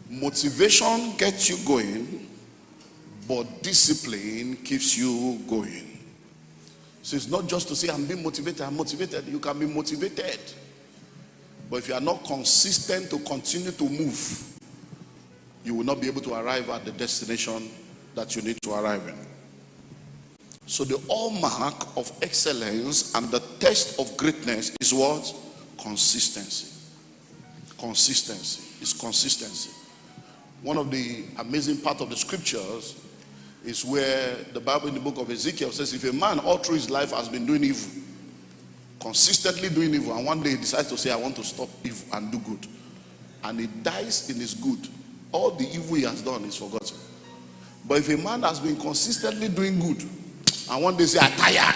Motivation gets you going, but discipline keeps you going. So it's not just to say, I'm being motivated, I'm motivated. You can be motivated. But if you are not consistent to continue to move, you will not be able to arrive at the destination that you need to arrive in. So the hallmark of excellence and the test of greatness is what? Consistency. Consistency is consistency. One of the amazing part of the scriptures is where the Bible in the book of Ezekiel says, if a man all through his life has been doing evil, consistently doing evil, and one day he decides to say, I want to stop evil and do good, and he dies in his good, all the evil he has done is forgotten. But if a man has been consistently doing good, and one day say, I'm tired,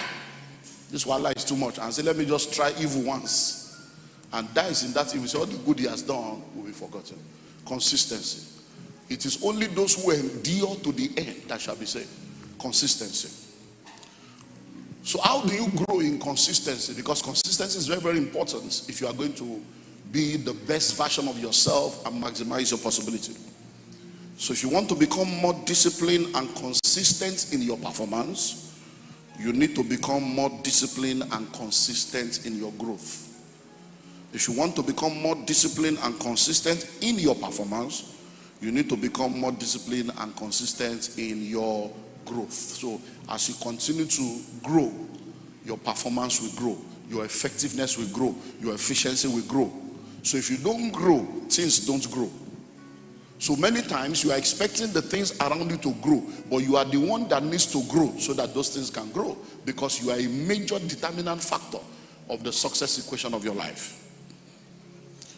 this one life is too much, and say, let me just try evil once, and dies in that evil, so all the good he has done will be forgotten. Consistency. It is only those who endure to the end that shall be saved. Consistency. So how do you grow in consistency? Because consistency is very, very important if you are going to be the best version of yourself and maximize your possibility. So if you want to become more disciplined and consistent in your performance, you need to become more disciplined and consistent in your growth. If you want to become more disciplined and consistent in your performance, you need to become more disciplined and consistent in your growth. So as you continue to grow, your performance will grow, your effectiveness will grow, your efficiency will grow. So if you don't grow, things don't grow. So many times you are expecting the things around you to grow, but you are the one that needs to grow so that those things can grow, because you are a major determinant factor of the success equation of your life.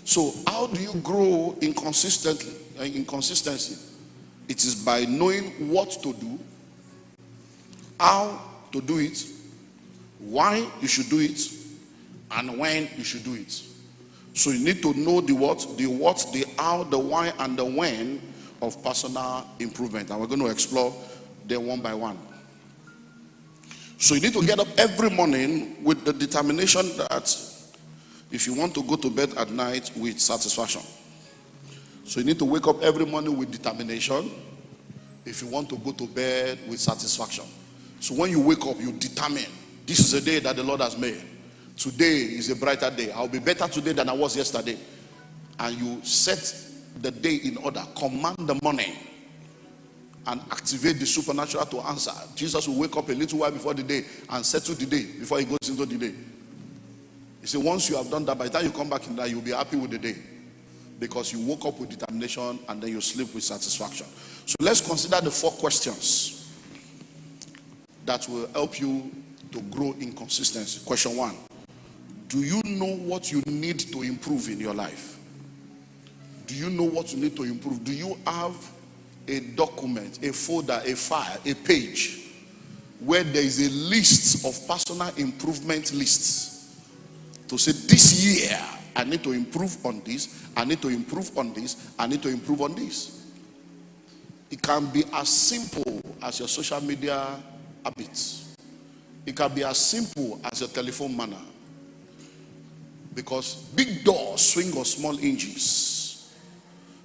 So how do you grow in consistency? It is by knowing what to do, how to do it, why you should do it, and when you should do it. So you need to know the what, the how, the why, and the when of personal improvement. And we're going to explore them one by one. So you need to get up every morning with the determination that if you want to go to bed at night with satisfaction. So you need to wake up every morning with determination if you want to go to bed with satisfaction. So when you wake up, you determine, this is a day that the Lord has made. Today is a brighter day. I'll be better today than I was yesterday. And you set the day in order. Command the morning and activate the supernatural to answer. Jesus will wake up a little while before the day and settle the day before he goes into the day. He said, once you have done that, by the time you come back in that, you'll be happy with the day, because you woke up with determination and then you sleep with satisfaction. So let's consider the 4 questions that will help you to grow in consistency. Question 1. Do you know what you need to improve in your life? Do you know what you need to improve? Do you have a document, a folder, a file, a page where there is a list of personal improvement lists to say, this year I need to improve on this, I need to improve on this, I need to improve on this? It can be as simple as your social media habits. It can be as simple as your telephone manner. Because big doors swing on small hinges.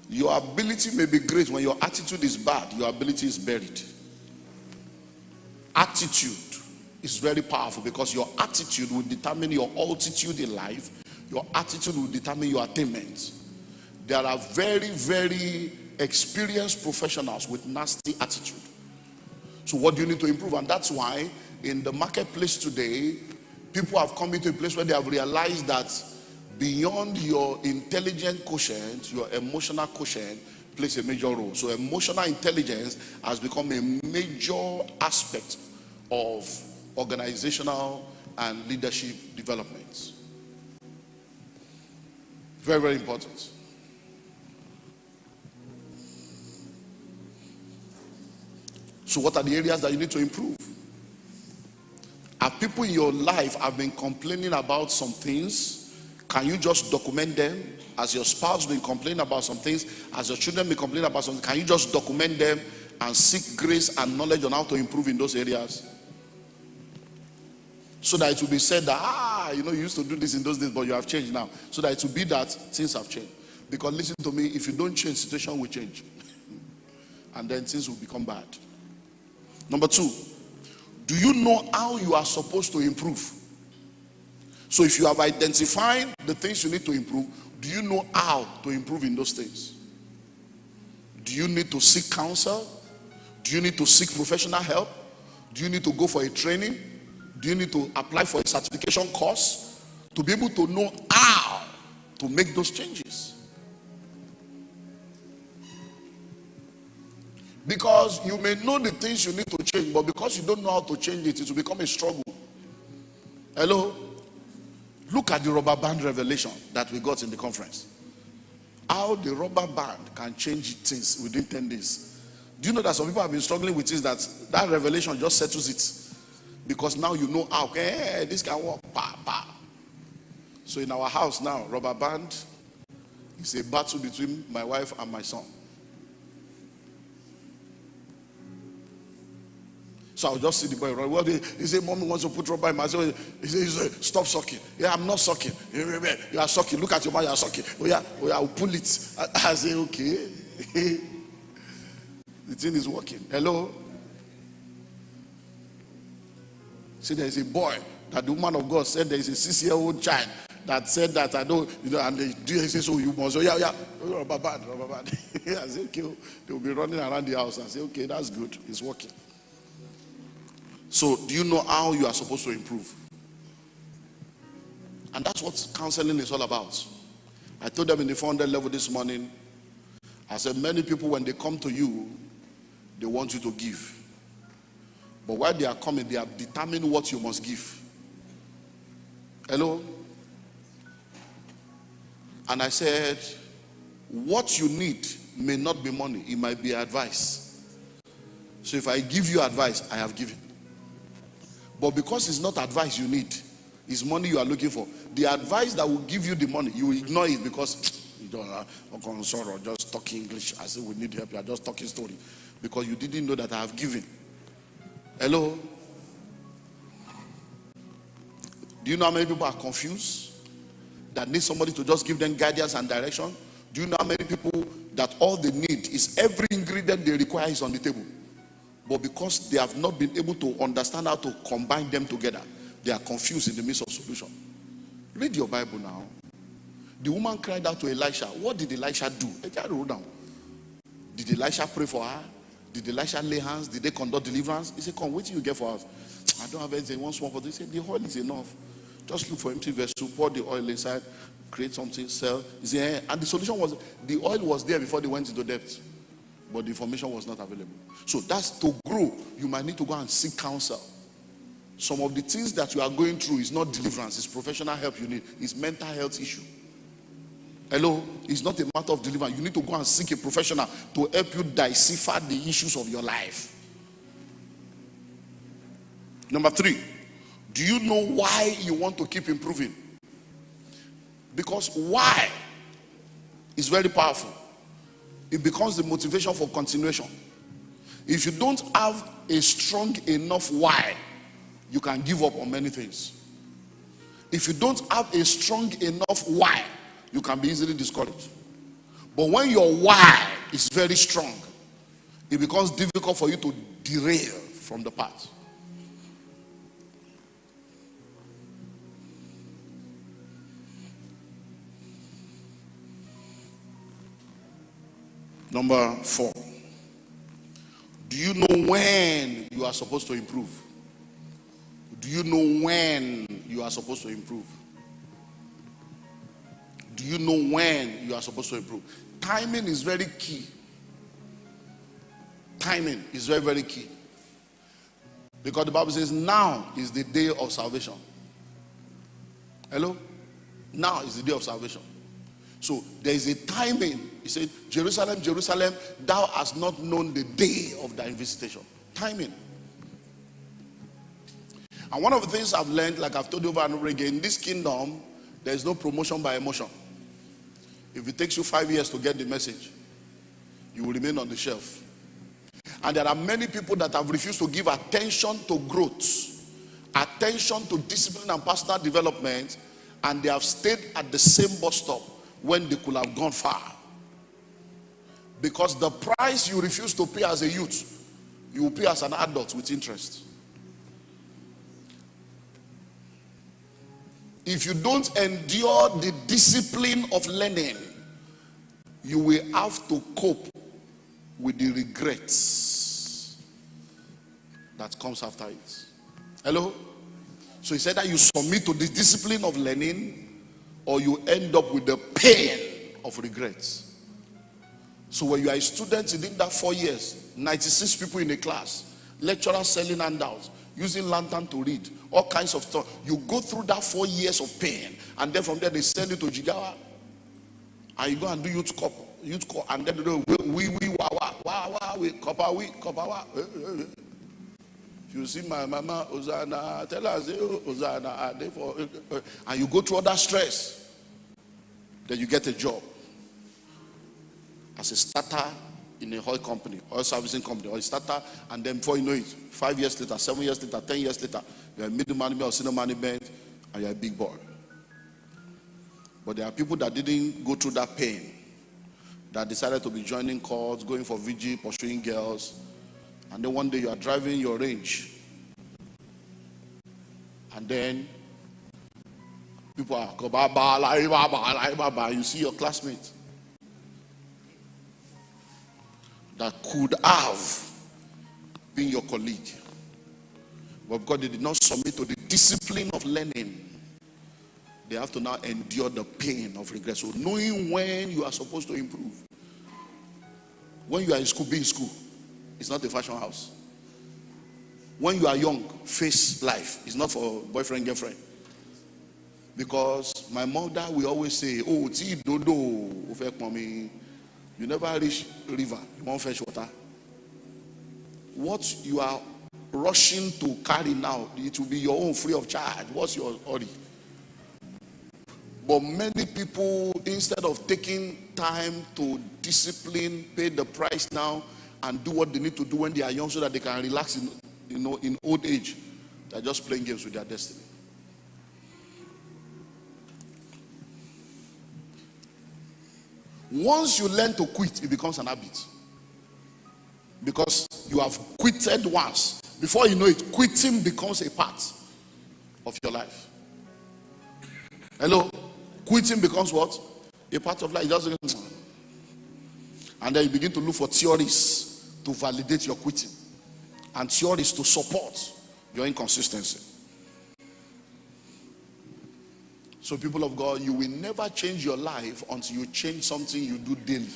Your ability may be great. When your attitude is bad, your ability is buried. Attitude is very powerful, because your attitude will determine your altitude in life. Your attitude will determine your attainment. There are very, very experienced professionals with nasty attitude. So what do you need to improve? And that's why in the marketplace today, people have come into a place where they have realized that beyond your intelligent quotient, your emotional quotient plays a major role. So emotional intelligence has become a major aspect of organizational and leadership development. Very, very important. So what are the areas that you need to improve? Have people in your life have been complaining about some things? Can you just document them? Has your spouse been complaining about some things? Has your children been complaining about something? Can you just document them and seek grace and knowledge on how to improve in those areas? So that it will be said that, you used to do this in those days, but you have changed now. So that it will be that things have changed. Because listen to me, if you don't change, situation will change. And then things will become bad. Number 2, do you know how you are supposed to improve? So if you have identified the things you need to improve, do you know how to improve in those things? Do you need to seek counsel? Do you need to seek professional help? Do you need to go for a training? Do you need to apply for a certification course to be able to know how to make those changes? Because you may know the things you need to change, but because you don't know how to change it, it will become a struggle. Hello? Look at the rubber band revelation that we got in the conference. How the rubber band can change things within 10 days. Do you know that some people have been struggling with this, that revelation just settles it? Because now you know how, okay, this can work. Pa, pa. So in our house now, rubber band is a battle between my wife and my son. So I'll just see the boy run. He said, Mommy wants to put rubber in my mouth. He said, stop sucking. Yeah, I'm not sucking. You are sucking. Look at your mouth, you are sucking. Oh yeah, I'll pull it. I say, okay. The thing is working. Hello? See, there is a boy that the woman of God said there is a 6-year-old child that said that I don't, and they say, so you must. So yeah, rubber band. I say, okay, they will be running around the house. I say, okay, that's good. It's working. So, do you know how you are supposed to improve? And that's what counseling is all about. I told them in the 400 level this morning, I said, many people, when they come to you, they want you to give. But while they are coming, they have determined what you must give. Hello? And I said, what you need may not be money, it might be advice. So if I give you advice, I have given. But because it's not advice you need, it's money you are looking for. The advice that will give you the money, you will ignore it because you don't just talk English. I say we need help. You are just talking story because you didn't know that I have given. Hello? Do you know how many people are confused that need somebody to just give them guidance and direction? Do you know how many people that all they need is every ingredient they require is on the table? But because they have not been able to understand how to combine them together, they are confused in the midst of solution. Read your Bible now. The woman cried out to Elisha. What did Elisha do? Did Elisha pray for her? Did Elisha lay hands? Did they conduct deliverance? He said, come, what do you get for us? I don't have anything. One small for this. He said, the oil is enough. Just look for empty vessel, pour the oil inside, create something, sell. He said, and the solution was, the oil was there before they went into debt. But the information was not available. So that's to grow. You might need to go and seek counsel. Some of the things that you are going through is not deliverance. It's professional help you need. It's mental health issue. Hello? It's not a matter of deliverance. You need to go and seek a professional to help you decipher the issues of your life. Number 3. Do you know why you want to keep improving? Because why is very powerful. It becomes the motivation for continuation. If you don't have a strong enough why, you can give up on many things. If you don't have a strong enough why, you can be easily discouraged. But when your why is very strong, it becomes difficult for you to derail from the path. Number 4. Do you know when you are supposed to improve? Do you know when you are supposed to improve? Do you know when you are supposed to improve? Timing is very key. Timing is very, very key. Because the Bible says now is the day of salvation. Hello? Now is the day of salvation. So there is a timing. He said, Jerusalem, Jerusalem, thou hast not known the day of thy visitation. Timing. And one of the things I've learned, like I've told you over and over again, in this kingdom, there is no promotion by emotion. If it takes you 5 years to get the message, you will remain on the shelf. And there are many people that have refused to give attention to growth, attention to discipline and personal development, and they have stayed at the same bus stop when they could have gone far. Because the price you refuse to pay as a youth, you will pay as an adult with interest. If you don't endure the discipline of learning, you will have to cope with the regrets that comes after it. Hello? So he said that you submit to the discipline of learning, or you end up with the pain of regrets. So when you are a student within that 4 years, 96 people in a class, lecturers selling handouts, using lantern to read, all kinds of stuff. You go through that 4 years of pain, and then from there they send you to Jigawa, and you go and do youth corps, and then they do copper. If you see my mama, Hosanna, tell her, say, Hosanna, and you go through all that stress, then you get a job as a starter in a oil company, oil servicing company, or a starter, and then before you know it, 5 years later, 7 years later, 10 years later, you're a middle management or senior management, and you're a big boy. But there are people that didn't go through that pain, that decided to be joining courts, going for VG, pursuing girls, and then one day you are driving your Range, and then people are, you see your classmates that could have been your colleague, but because they did not submit to the discipline of learning, they have to now endure the pain of regret. So knowing when you are supposed to improve. When you are in school, be in school. It's not a fashion house. When you are young, face life. It's not for boyfriend, girlfriend. Because my mother will always say, oh, ti dodo, you never reach river, you won't fetch water. What you are rushing to carry now, it will be your own free of charge. What's your hurry? But many people, instead of taking time to discipline, pay the price now, and do what they need to do when they are young so that they can relax in old age, they're just playing games with their destiny. Once you learn to quit, it becomes an habit. Because you have quitted once. Before you know it, quitting becomes a part of your life. Hello? Quitting becomes what? A part of life. And then you begin to look for theories to validate your quitting, and theories to support your inconsistency. So people of God, you will never change your life until you change something you do daily.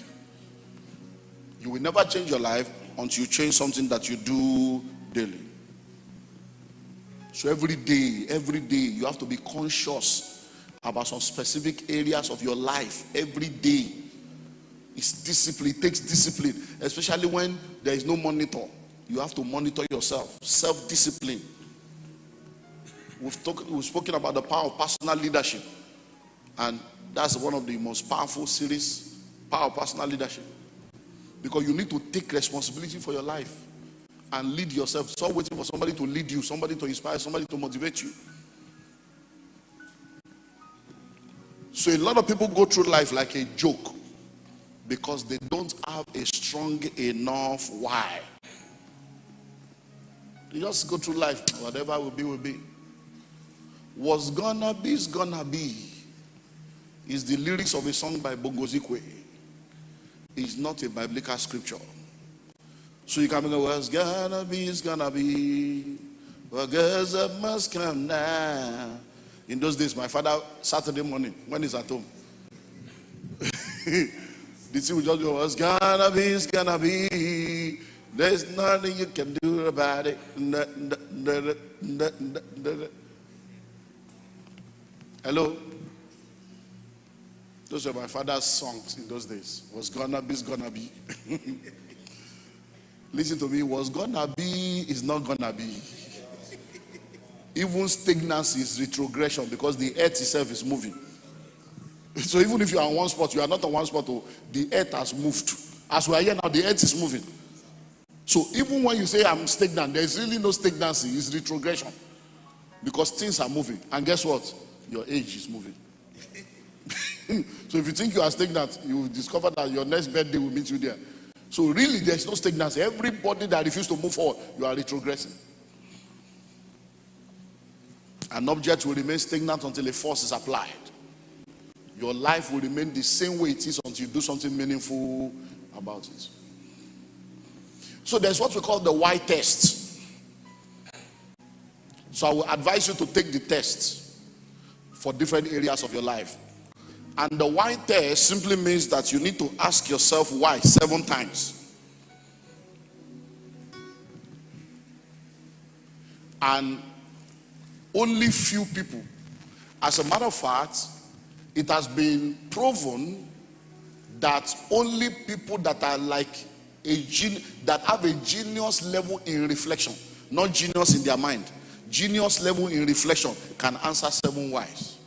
You will never change your life until you change something that you do daily. So every day, you have to be conscious about some specific areas of your life. Every day. It's discipline. It takes discipline, especially when there is no monitor. You have to monitor yourself. Self-discipline. We've spoken about the power of personal leadership, and that's one of the most powerful series, power of personal leadership, because you need to take responsibility for your life and lead yourself. Stop waiting for somebody to lead you, somebody to inspire, somebody to motivate you. So a lot of people go through life like a joke, because they don't have a strong enough why. You just go through life, whatever will be, will be. What's gonna be is gonna be. Is the lyrics of a song by Bongozikwe. It's not a biblical scripture. So you can go, what's gonna be is gonna be. What goes up must come now. In those days, my father, Saturday morning, when he's at home, the thing will just go, what's gonna be is gonna be. There's nothing you can do about it. Hello? Those were my father's songs in those days. What's gonna be is gonna be. Listen to me. What's gonna be is not gonna be. Even stagnancy is retrogression, because the earth itself is moving. So even if you are on one spot, you are not on one spot. The earth has moved. As we are here now, the earth is moving. So even when you say I'm stagnant, there is really no stagnancy. It's retrogression, because things are moving. And guess what? Your age is moving. So if you think you are stagnant, you will discover that your next birthday will meet you there. So really, there's no stagnancy. Everybody that refuses to move forward, you are retrogressing. An object will remain stagnant until a force is applied. Your life will remain the same way it is until you do something meaningful about it. So there's what we call the why test. So I will advise you to take the test for different areas of your life. And the why test simply means that you need to ask yourself why 7 times. And only few people, as a matter of fact, it has been proven that only people that are like that have a genius level in reflection, not genius in their mind, genius level in reflection, can answer 7 whys.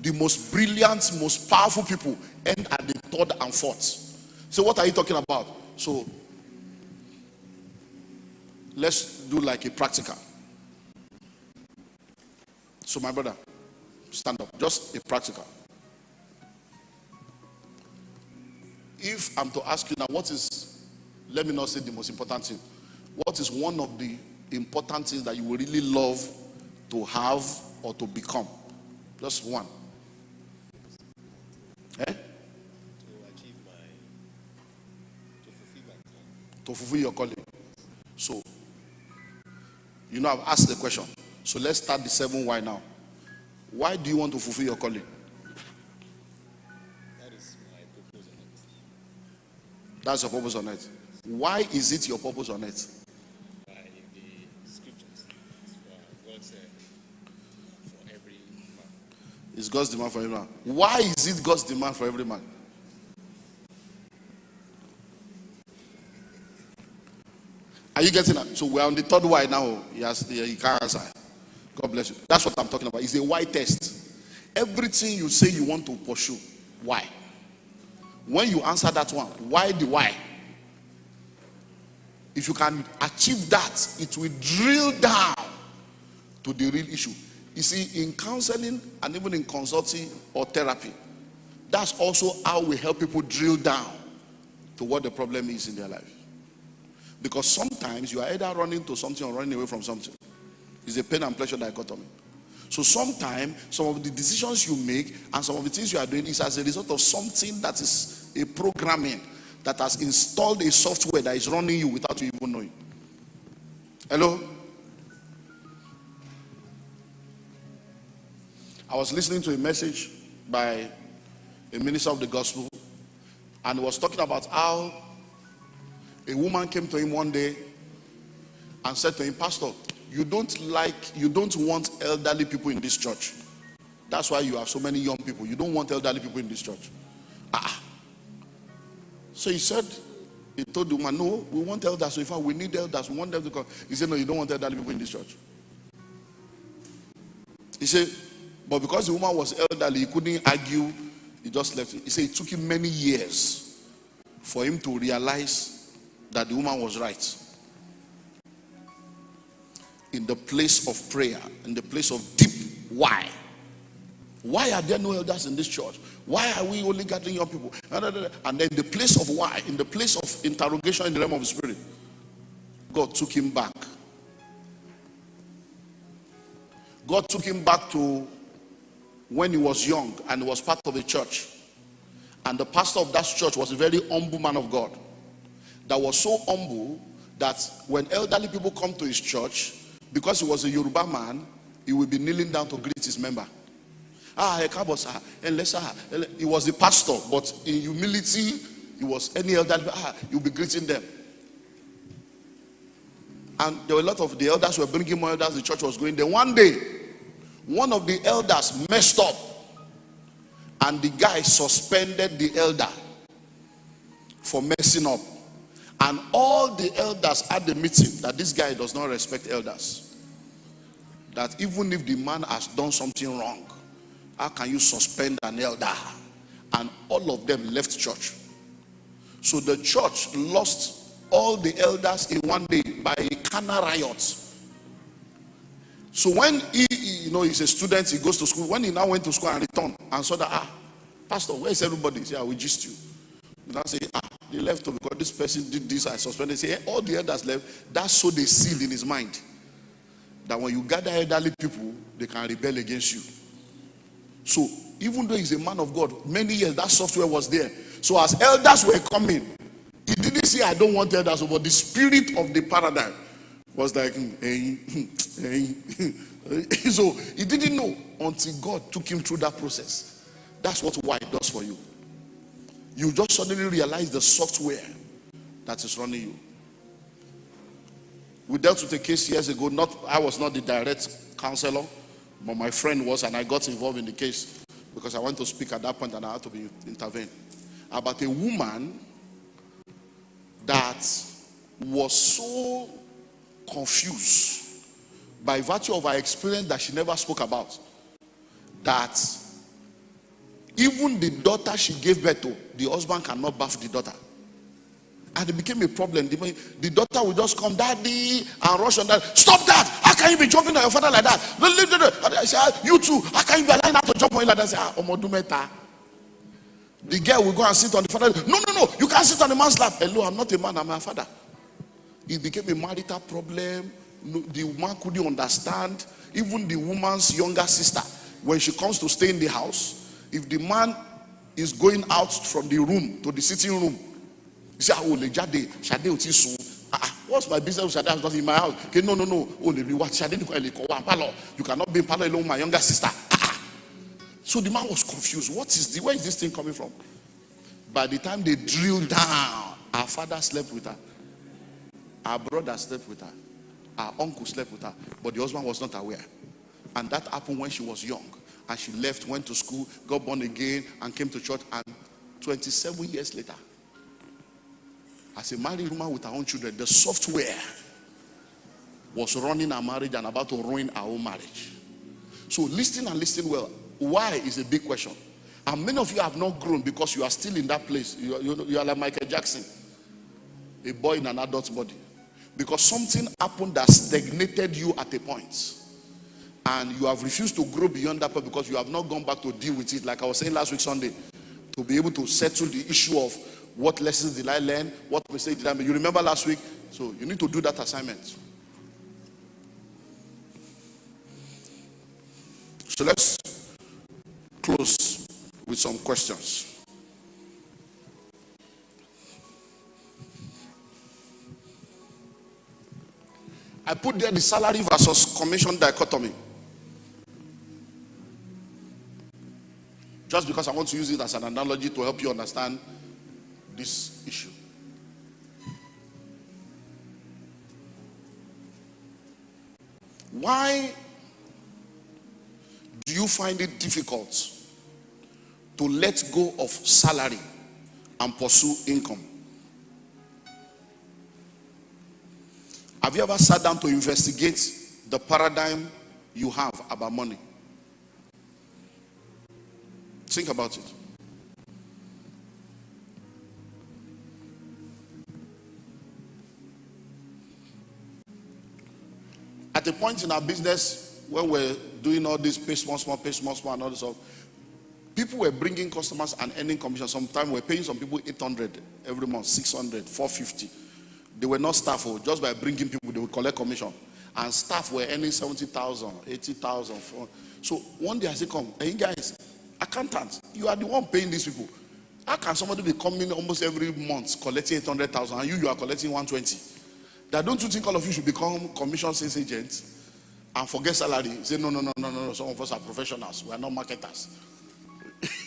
The most brilliant, most powerful people end at the 3rd and 4th. So what are you talking about? So let's do like a practical. So my brother, stand up. Just a practical. If I'm to ask you now, what is, let me not say the most important thing, what is one of the important things that you would really love to have or to become? Just one. Eh? To fulfill your calling. So, you know, I've asked the question. So let's start the 7 why now. Why do you want to fulfill your calling? That is my purpose on earth. That's your purpose on earth. Why is it your purpose on earth? By the scriptures. God said, for every man. It's God's demand for every man. Why is it God's demand for every man? Are you getting that? So we're on the 3rd why now. Yes, he can't answer. God bless you. That's what I'm talking about. It's a why test. Everything you say you want to pursue, why? When you answer that one, why the why? If you can achieve that, it will drill down to the real issue. You see, in counseling and even in consulting or therapy, that's also how we help people drill down to what the problem is in their life. Because sometimes you are either running to something or running away from something. It's a pain and pleasure dichotomy. So sometimes some of the decisions you make and some of the things you are doing is as a result of something that is a programming that has installed a software that is running you without you even knowing. Hello? I was listening to a message by a minister of the gospel, and he was talking about how a woman came to him one day and said to him, Pastor, you don't want elderly people in this church. That's why you have so many young people. You don't want elderly people in this church. So he told the woman, no, we want elders. So in fact, we need elders. We want them to come. He said, no, you don't want elderly people in this church. He said, but because the woman was elderly, he couldn't argue. He just left it. He said it took him many years for him to realize that the woman was right. In the place of prayer, in the place of deep why. Why are there no elders in this church? Why are we only gathering young people? And then the place of why, in the place of interrogation in the realm of the spirit, God took him back. God took him back to when he was young and he was part of a church. And the pastor of that church was a very humble man of God. That was so humble that when elderly people come to his church, because he was a Yoruba man, he will be kneeling down to greet his member. He was the pastor, but in humility, he was any elderly, he will be greeting them. And there were a lot of the elders were bringing more elders, the church was going there. One day, one of the elders messed up, and the guy suspended the elder for messing up. And all the elders at the meeting that this guy does not respect elders. That even if the man has done something wrong, how can you suspend an elder? And all of them left church. So the church lost all the elders in one day by a carnal riot. So when he's a student, he goes to school. When he now went to school and returned and saw that, pastor, where is everybody? He said, I will gist you. You now say, they left because this person did this, I suspended. Say, all the elders left. That's so they seal in his mind that when you gather elderly people, they can rebel against you. So even though he's a man of God, many years that software was there. So as elders were coming, he didn't say, I don't want elders, but the spirit of the paradigm was like, so he didn't know until God took him through that process. That's what why does for you. You just suddenly realize the software that is running you. We dealt with a case years ago. I was not the direct counselor, but my friend was, and I got involved in the case because I went to speak at that point and I had to be intervened. About a woman that was so confused by virtue of her experience that she never spoke about, that even the daughter she gave birth to, the husband cannot bath the daughter. And it became a problem. The daughter would just come, daddy, and rush on that. Stop that! How can you be jumping on your father like that? And I say, you too, how can you be allowing her to jump on you like that? I say, the girl will go and sit on the father. No, you can't sit on the man's lap. Hello, I'm not a man, I'm a father. It became a marital problem. The woman couldn't understand. Even the woman's younger sister, when she comes to stay in the house, if the man is going out from the room to the sitting room, you say, what's my business? Shade is not in my house. Okay, no. You cannot be in parlor alone with my younger sister. So the man was confused. Where is this thing coming from? By the time they drilled down, our father slept with her. Our brother slept with her. Our uncle slept with her. But the husband was not aware. And that happened when she was young. And she left, went to school, got born again, and came to church. And 27 years later, as a married woman with her own children, the software was running her marriage and about to ruin our own marriage. So listen and listen well. Why is a big question. And many of you have not grown because you are still in that place. You are like Michael Jackson, a boy in an adult's body. Because something happened that stagnated you at a point. And you have refused to grow beyond that point because you have not gone back to deal with it. Like I was saying last week Sunday, to be able to settle the issue of what lessons did I learn, what mistakes did I make. You remember last week? So you need to do that assignment. So let's close with some questions. I put there the salary versus commission dichotomy. Just because I want to use it as an analogy to help you understand this issue. Why do you find it difficult to let go of salary and pursue income? Have you ever sat down to investigate the paradigm you have about money? Think about it. At a point in our business, when we're doing all this pay small, and all this stuff, people were bringing customers and earning commission. Sometimes we're paying some people 800 every month, 600, 450. They were not staff, just by bringing people, they would collect commission. And staff were earning 70,000, 80,000. So one day I said, come, hey guys, accountants, you are the one paying these people. How can somebody be coming almost every month collecting 800,000 and you are collecting 120? That don't you think all of you should become commission sales agents and forget salary? Say no. Some of us are professionals. We are not marketers.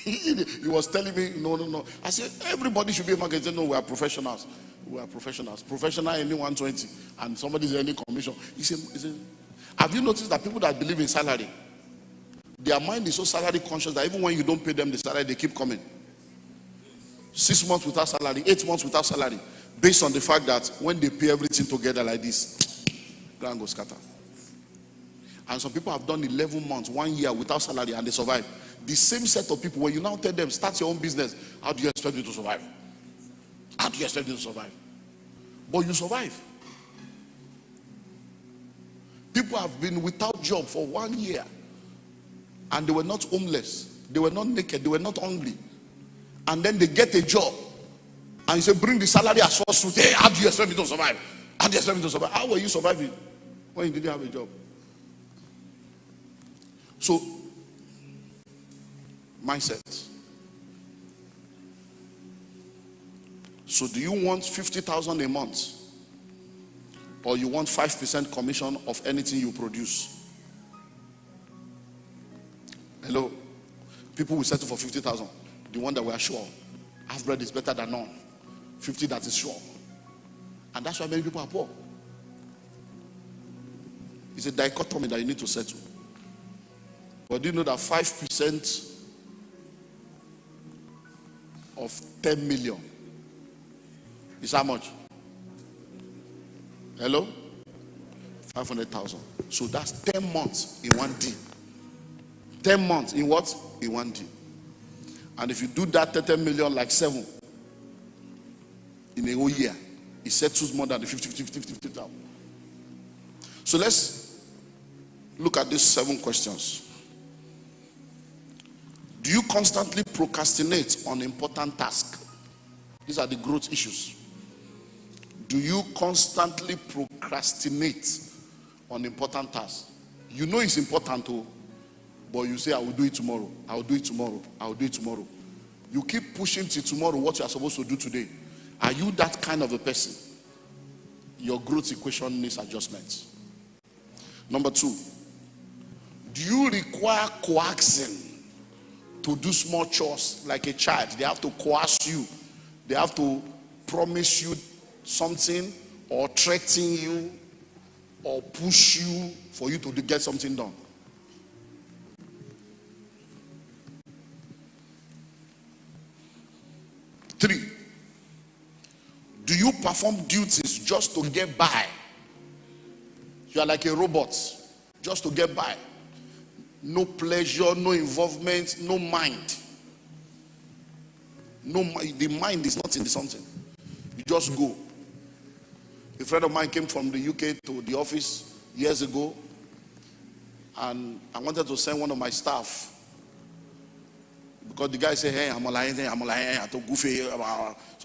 He was telling me no. I said everybody should be a marketer. No, we are professionals. We are professionals. Professional earning 120 and somebody is earning commission. He said, have you noticed that people that believe in salary, their mind is so salary conscious that even when you don't pay them the salary, they keep coming. 6 months without salary, 8 months without salary, based on the fact that when they pay everything together like this, ground goes scatter. And some people have done 11 months, 1 year without salary and they survive. The same set of people, when you now tell them, start your own business, how do you expect me to survive? How do you expect me to survive? But you survive. People have been without job for 1 year. and they were not homeless, they were not naked, they were not hungry, and then they get a job, and you say, bring the salary as first fruit. Hey, how do you expect me to survive? How do you expect me to survive? How were you surviving when you didn't have a job? So, mindset. So do you want 50,000 a month, or you want 5% commission of anything you produce? Hello? People will settle for 50,000. The one that we are sure. Half bread is better than none. 50 that is sure. And that's why many people are poor. It's a dichotomy that you need to settle. But do you know that 5% of 10 million is how much? Hello? 500,000. So that's 10 months in 1 day. 10 months in what? In 1 day. And if you do that 30 million like 7 in a whole year, it settles more than the 50,000. So let's look at these 7 questions. Do you constantly procrastinate on important tasks? These are the growth issues. Do you constantly procrastinate on important tasks? You know it's important too, but you say, I will do it tomorrow. I will do it tomorrow. I will do it tomorrow. You keep pushing till tomorrow what you are supposed to do today. Are you that kind of a person? Your growth equation needs adjustments. Number 2, do you require coaxing to do small chores like a child? They have to coerce you. They have to promise you something, or threaten you, or push you for you to get something done. Three, do you perform duties just to get by? You are like a robot, just to get by. No pleasure, no involvement, no mind. The mind is not in something. You just go. A friend of mine came from the UK to the office years ago, and I wanted to send one of my staff, because the guy said, hey, I'm lying, I told Goofy. So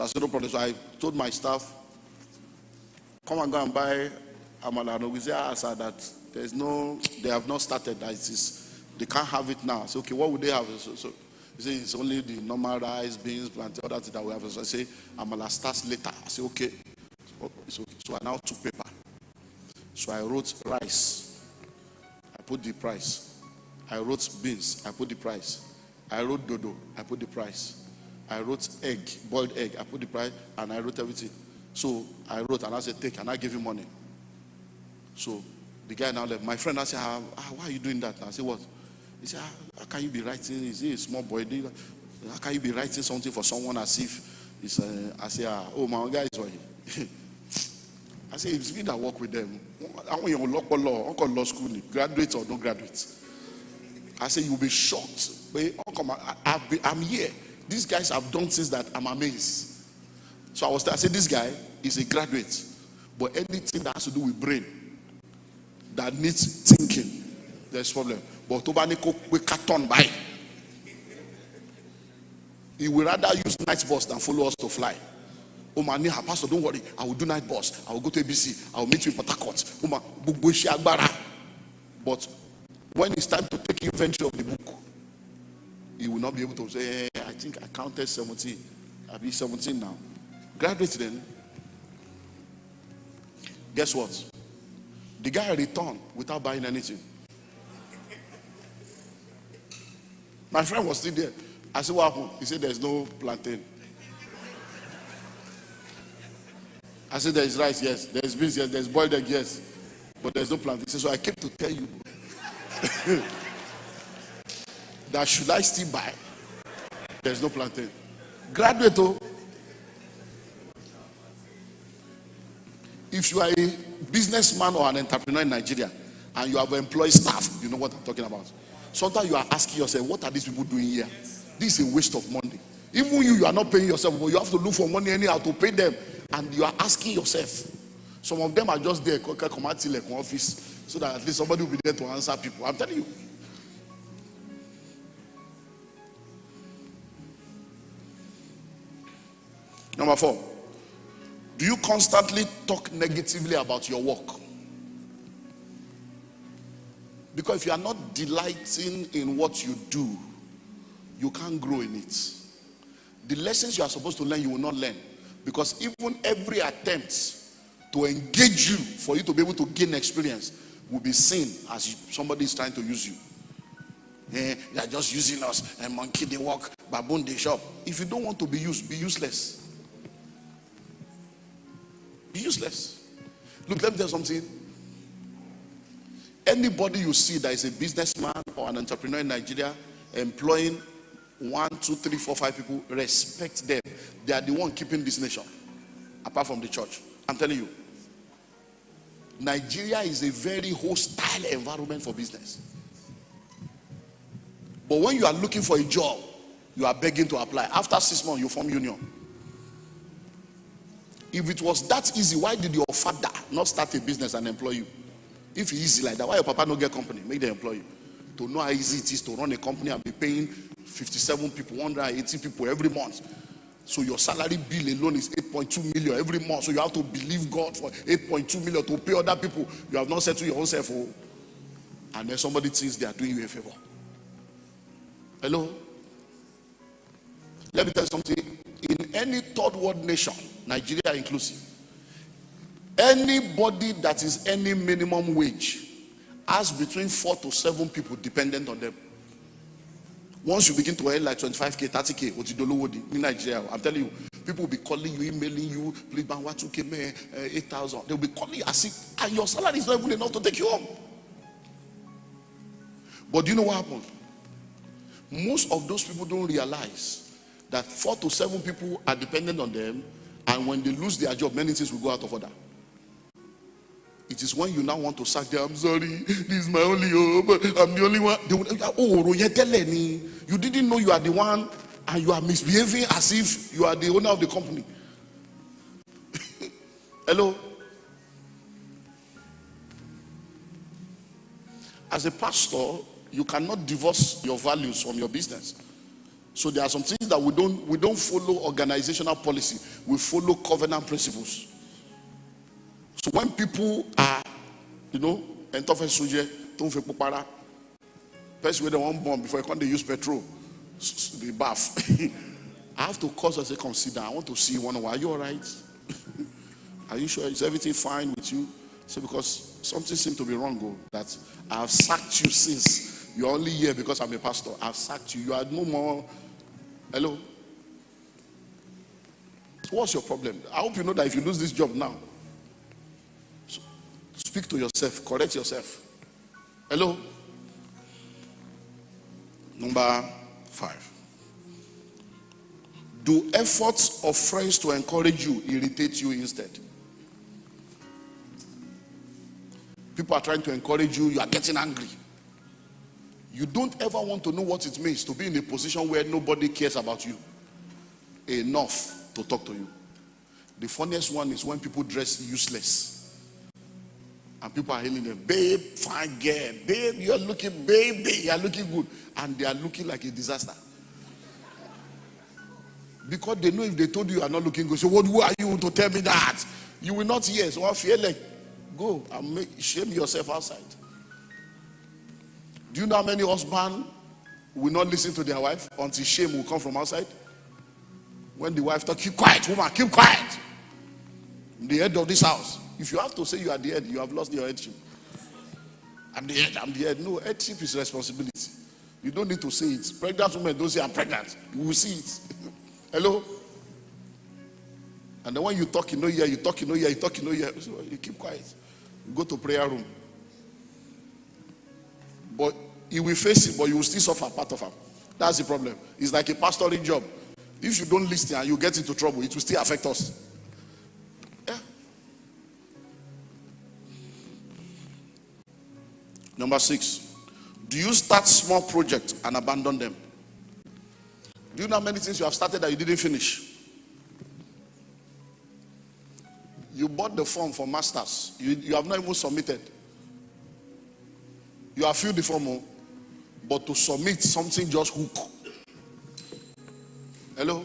I said, no problem. So I told my staff, come and go and buy amala. We say, sir, that there's no, they have not started. That they can't have it now. I said, okay, what would they have? So he said, it's only the normal rice, beans, plantain, all that that we have. So I say, amala starts later. I said, okay. It's okay. So I now took paper. So I wrote rice. I put the price. I wrote beans. I put the price. I wrote dodo. I put the price. I wrote egg, boiled egg. I put the price, and I wrote everything. So I wrote, and I said, take, and I gave him money. So the guy now left. My friend, I said, why are you doing that? I said, what? He said, how can you be writing? Is he a small boy? How can you be writing something for someone as if it's I say, oh, my guy is what? I say, it's me that work with them. I want your local law school, graduates or no graduates. I say, you'll be shocked. I'm here. These guys have done things that I'm amazed. So I said, this guy is a graduate, but anything that has to do with brain, that needs thinking, there's problem. But Tobaniko we carton by. He will rather use night bus than follow us to fly. Oh my pastor, don't worry. I will do night bus. I will go to ABC. I will meet you in Port Harcourt. But when it's time to take inventory of the book, he will not be able to say, hey, I think I counted 17. I'll be 17 now. Graduate then. Guess what? The guy returned without buying anything. My friend was still there. I said, what happened? He said, there's no plantain. I said, there is rice, yes. There's beans, yes. There's boiled egg, yes. But there's no plantain. He said, so I came to tell you that should I still buy? There's no plantain. Graduate, oh. If you are a businessman or an entrepreneur in Nigeria and you have employed staff, you know what I'm talking about. Sometimes you are asking yourself, what are these people doing here? This is a waste of money. Even you are not paying yourself, but you have to look for money anyhow to pay them. And you are asking yourself. Some of them are just there, come out to like office, so that at least somebody will be there to answer people. I'm telling you. Number 4, do you constantly talk negatively about your work? Because if you are not delighting in what you do, you can't grow in it. The lessons you are supposed to learn, you will not learn. Because even every attempt to engage you for you to be able to gain experience will be seen as somebody is trying to use you. They are just using us, and monkey they walk, baboon they shop. If you don't want to be used, be useless. Be useless. Look, let me tell you something. Anybody you see that is a businessman or an entrepreneur in Nigeria employing 1, 2, 3, 4, 5 people, respect them. They are the one keeping this nation, apart from the church. I'm telling you, Nigeria is a very hostile environment for business. But when you are looking for a job, you are begging to apply. After 6 months, you form union. If it was that easy, why did your father not start a business and employ you? If it's easy like that, why your papa not get company? Make them employ you. To know how easy it is to run a company and be paying 57 people, 180 people every month. So your salary bill alone is 8.2 million every month. So you have to believe God for 8.2 million to pay other people. You have not said to your own self, oh, and then somebody thinks they are doing you a favor. Hello? Let me tell you something. In any third world nation, Nigeria inclusive, anybody that is any minimum wage has between 4 to 7 people dependent on them. Once you begin to earn like 25k, 30k, in Nigeria, I'm telling you, people will be calling you, emailing you, please, man, what 2k, man, 8,000. They'll be calling you as if, and your salary is not even enough to take you home. But do you know what happened? Most of those people don't realize that 4 to 7 people are dependent on them, and when they lose their job, many things will go out of order. It is when you now want to sack them. I'm sorry, this is my only hope. I'm the only one. You didn't know you are the one, and you are misbehaving as if you are the owner of the company. Hello? As a pastor, you cannot divorce your values from your business. So there are some things that we don't follow organizational policy. We follow covenant principles. So when people are, and tough don't feel para, first way they want bomb before they use petrol, the bath. I have to cause us to consider. I want to see one. Are you all right? Are you sure? Is everything fine with you? So because something seems to be wrong, that I have sacked you since you're only here because I'm a pastor. I've sacked you. You are no more. Hello? What's your problem? I hope you know that if you lose this job now, speak to yourself, correct yourself. Hello? Number 5. Do efforts of friends to encourage you irritate you instead? People are trying to encourage you, you are getting angry. You don't ever want to know what it means to be in a position where nobody cares about you enough to talk to you. The funniest one is when people dress useless. And people are hailing them, babe, fine girl, babe, you're looking, baby, you're looking good. And they are looking like a disaster. Because they know if they told you are not looking good, so who are you to tell me that? You will not hear. So I feel like, go and shame yourself outside. Do you know how many husbands will not listen to their wife until shame will come from outside? When the wife talks, keep quiet, woman, keep quiet. I'm the head of this house. If you have to say you are the head, you have lost your headship. I'm the head. No, headship is responsibility. You don't need to say it. Pregnant women don't say I'm pregnant. You will see it. Hello? And then when you talk, you know, you talk, you know, you talk, you know, so you keep quiet. You go to prayer room. But you will face it, but you will still suffer part of it. That's the problem. It's like a pastoring job. If you don't listen and you get into trouble, it will still affect us. Yeah. Number 6. Do you start small projects and abandon them? Do you know how many things you have started that you didn't finish? You bought the form for masters. You have not even submitted. You have filled the form, but to submit something just hook. Hello?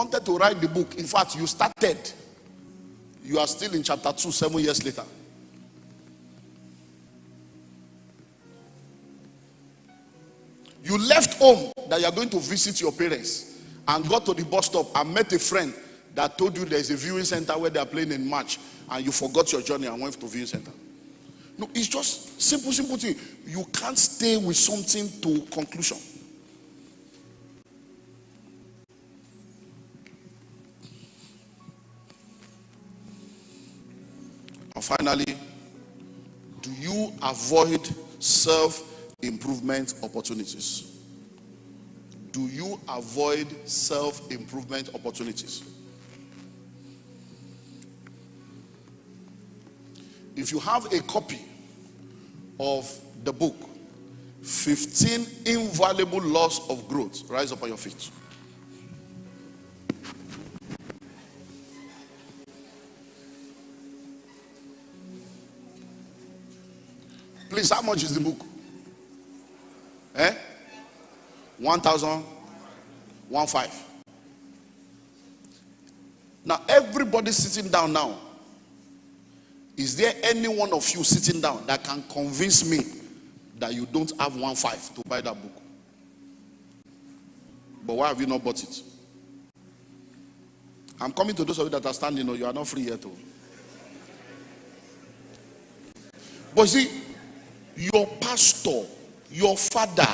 wanted to write the book. In fact, you started. You are still in chapter 2 7 years later. You left home that you are going to visit your parents and got to the bus stop and met a friend that told you there's a viewing center where they are playing in March, and you forgot your journey and went to viewing center. No, it's just simple thing. You can't stay with something to conclusion. And finally, do you avoid self-improvement opportunities? Do you avoid self-improvement opportunities? If you have a copy of the book, 15 Invaluable Laws of Growth, rise up on your feet. Please, how much is the book? 1,015. Now, everybody sitting down now, is there any one of you sitting down that can convince me that you don't have 1.5 to buy that book? But why have you not bought it? I'm coming to those of you that are standing, or you are not free yet. But see, your pastor, your father,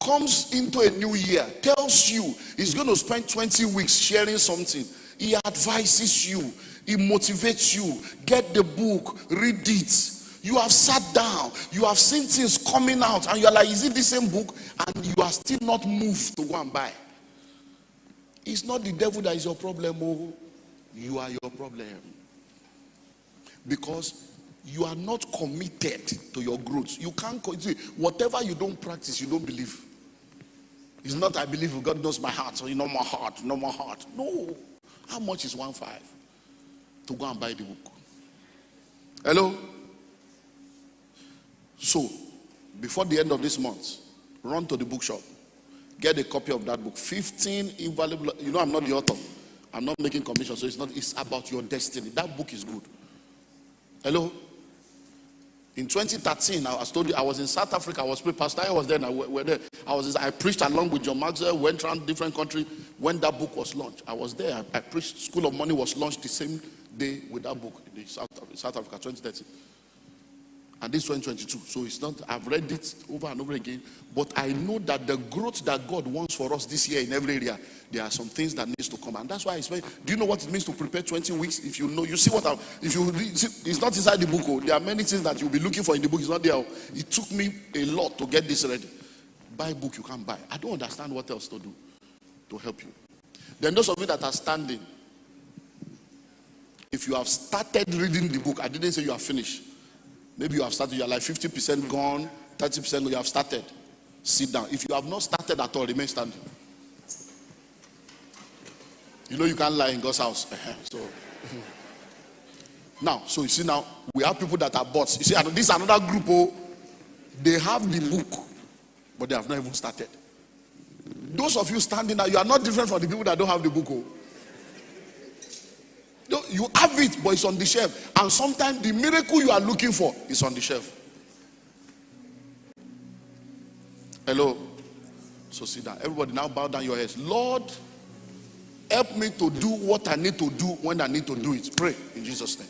comes into a new year, tells you he's going to spend 20 weeks sharing something. He advises you, he motivates you. Get the book, read it. You have sat down, you have seen things coming out, and you are like, is it the same book? And you are still not moved to go and buy. It's not the devil that is your problem. Oh, you are your problem. Because you are not committed to your growth. You can't, whatever you don't practice, you don't believe. It's not, I believe God knows my heart, so you know my heart, you know my heart. No. How much is 1.5 to go and buy the book? Hello? So, before the end of this month, run to the bookshop. Get a copy of that book. 15 invaluable. You know, I'm not the author. I'm not making commission, so it's about your destiny. That book is good. Hello? In 2013, I told you I was in South Africa. I was Pastor. I was there. And I preached along with John Maxwell. Went around different countries when that book was launched. I was there. I preached. School of Money was launched the same day with that book in South Africa, 2013. And this 2022. So it's not. I've read it over and over again. But I know that the growth that God wants for us this year in every area, there are some things that needs to come. And that's why do you know what it means to prepare 20 weeks? If you know, you see what if you read, it's not inside the book. Oh, there are many things that you'll be looking for in the book. It's not there. It took me a lot to get this ready. Buy book you can't buy. I don't understand what else to do to help you. Then those of you that are standing, if you have started reading the book, I didn't say you have finished. Maybe you have started, you are like 50% gone, 30% gone, you have started. Sit down. If you have not started at all, remain standing. You know you can't lie in God's house. So now, so you see now, we have people that are bots. You see, this is another group, oh, they have the book, but they have not even started. Those of you standing now, you are not different from the people that don't have the book, oh. You have it, but it's on the shelf. And sometimes the miracle you are looking for is on the shelf. Hello. So sit down. Everybody now bow down your heads. Lord, help me to do what I need to do when I need to do it. Pray in Jesus' name.